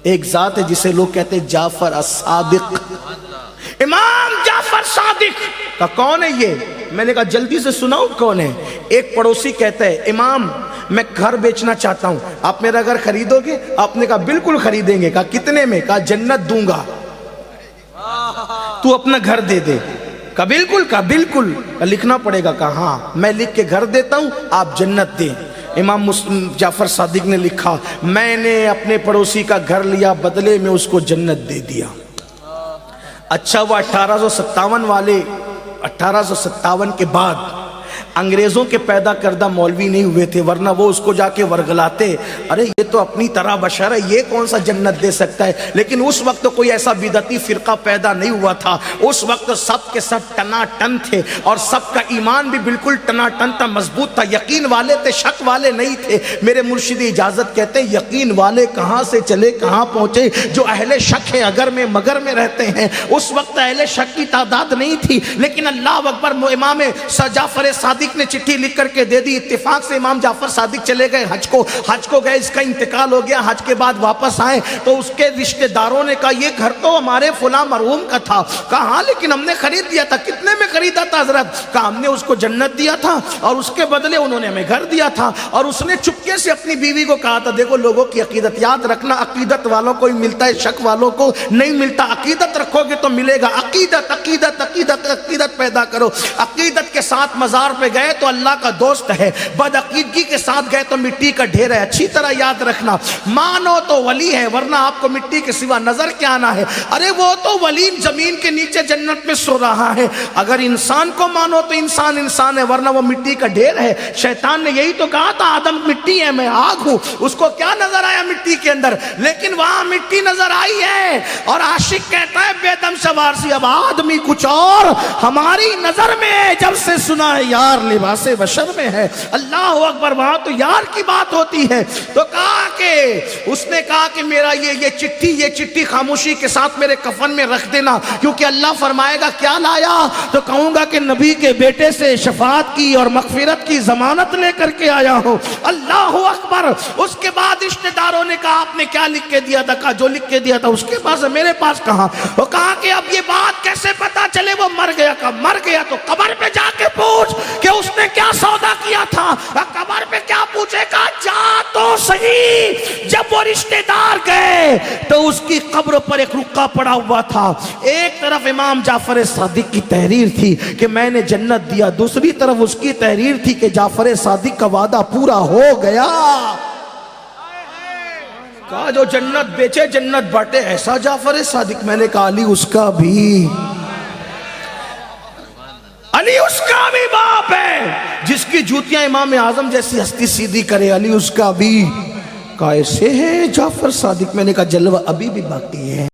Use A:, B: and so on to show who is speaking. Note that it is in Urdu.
A: ایک ذات ہے جسے لوگ کہتے ہیں جعفر الصادق، امام جعفر صادق کا کون ہے یہ؟ میں نے کہا جلدی سے سناؤ کون ہے؟ ایک پڑوسی کہتا ہے امام میں گھر بیچنا چاہتا ہوں، آپ میرا گھر خریدو گے؟ آپ نے کہا بالکل خریدیں گے۔ کہا کتنے میں؟ کہا جنت دوں گا، تو اپنا گھر دے دے۔ کہا بالکل، کہا بالکل۔ کہا لکھنا پڑے گا؟ کہا ہاں میں لکھ کے گھر دیتا ہوں، آپ جنت دیں۔ امام جعفر صادق نے لکھا میں نے اپنے پڑوسی کا گھر لیا، بدلے میں اس کو جنت دے دیا۔ اچھا وہ 1857 کے بعد انگریزوں کے پیدا کردہ مولوی نہیں ہوئے تھے، ورنہ وہ اس کو جا کے ورگلاتے، ارے یہ تو اپنی طرح بشر ہے، یہ کون سا جنت دے سکتا ہے؟ لیکن اس وقت کوئی ایسا بدعتی فرقہ پیدا نہیں ہوا تھا، اس وقت سب کے سب ٹناٹن تھے، اور سب کا ایمان بھی بالکل ٹناٹن تھا، مضبوط تھا، یقین والے تھے، شک والے نہیں تھے۔ میرے مرشد اجازت کہتے ہیں یقین والے کہاں سے چلے کہاں پہنچے، جو اہل شک ہے اگر میں مگر میں رہتے ہیں۔ اس وقت اہل شک کی تعداد نہیں تھی، لیکن اللہ اکبر، امام جعفر صادق نے چٹھی لکھ کر کے دے دی۔ اتفاق سے امام جعفر صادق چلے گئے حج کو گئے، اس کا انتقال ہو گیا، حج کے بعد واپس آئے تو اس کے رشتہ داروں نے کہا یہ گھر تو ہمارے فلاں مرحوم کا تھا۔ کہا ہاں لیکن ہم نے خرید دیا تھا۔ کتنے میں خریدا تھا حضرت؟ کہا ہم نے اس کو جنت دیا تھا اور اس کے بدلے انہوں نے ہمیں گھر دیا تھا۔ اور اس نے چپکے سے اپنی بیوی کو کہا تھا دیکھو لوگوں کی عقیدت یاد رکھنا، عقیدت والوں کو ہی ملتا ہے، شک والوں کو نہیں ملتا، عقیدت رکھو گے تو ملے گا۔ عقیدت عقیدت عقیدت عقیدت پیدا کرو۔ عقیدت کے ساتھ مزار پہ گئے تو اللہ کا دوست ہے، بد عقیدگی کے ساتھ گئے تو مٹی کا ڈھیر ہے۔ اچھی طرح یاد رکھنا، مانو تو ولی ہے ورنہ آپ کو مٹی کے سوا نظر کیا آنا ہے؟ ارے وہ تو ولی زمین کے نیچے جنت میں سو رہا ہے۔ اگر انسان کو مانو تو انسان ہے ورنہ وہ مٹی کا ڈھیر ہے۔ شیطان نے یہی تو کہا تھا آدم مٹی ہے میں آگ ہوں، اس کو کیا نظر آیا مٹی کے اندر؟ لیکن وہاں مٹی نظر آئی ہے، اور عاشق کہتا ہے بے دم سوار سی اب آدمی کچھ اور ہماری نظر میں ہے، جب سے سنا ہے یار لباس بشر میں ہے۔ اللہ اکبر، وہاں تو یار کی بات ہوتی ہے۔ تو کہا کہ اس نے کہا کہ میرا یہ چٹھی خاموشی کے ساتھ میرے کفن میں رکھ دینا، کیونکہ اللہ فرمائے گا کیا لایا تو کہوں گا کہ نبی کے بیٹے سے شفاعت کی اور مغفرت کی ضمانت لے کر کے آیا ہوں۔ اللہ اکبر۔ اس کے بعد رشتہ داروں نے کہا آپ نے کیا لکھ کے دیا تھا؟ کہا جو لکھ کے دیا تھا اس کے پاس ہے، میرے پاس کہاں؟ وہ کہا کہ اب یہ بات کیسے پتا چلے وہ مر گیا؟ کہا مر گیا تو قبر پہ جا کے پوچھ کہ اس نے کیا سودا کیا تھا۔ قبر پہ کیا پوچھے گا؟ جا تو صحیح۔ جب وہ رشتہ دار گئے تو اس کی قبر پر ایک رکا پڑا ہوا تھا، ایک طرف امام جعفر صادق کی تحریر تھی کہ میں نے جنت دیا، دوسری طرف اس کی تحریر تھی کہ جعفر صادق کا وعدہ پورا ہو گیا۔ کہا جو جنت بیچے جنت بانٹے ایسا جعفر صادق؟ میں نے کہا علی اس کا بھی، علی اس کا بھی باپ ہے، جس کی جوتیاں امام اعظم جیسی ہستی سیدھی کرے، علی اس کا بھی۔ کیسے ہے جعفر صادق؟ میں نے کہا جلوہ ابھی بھی باقی ہے۔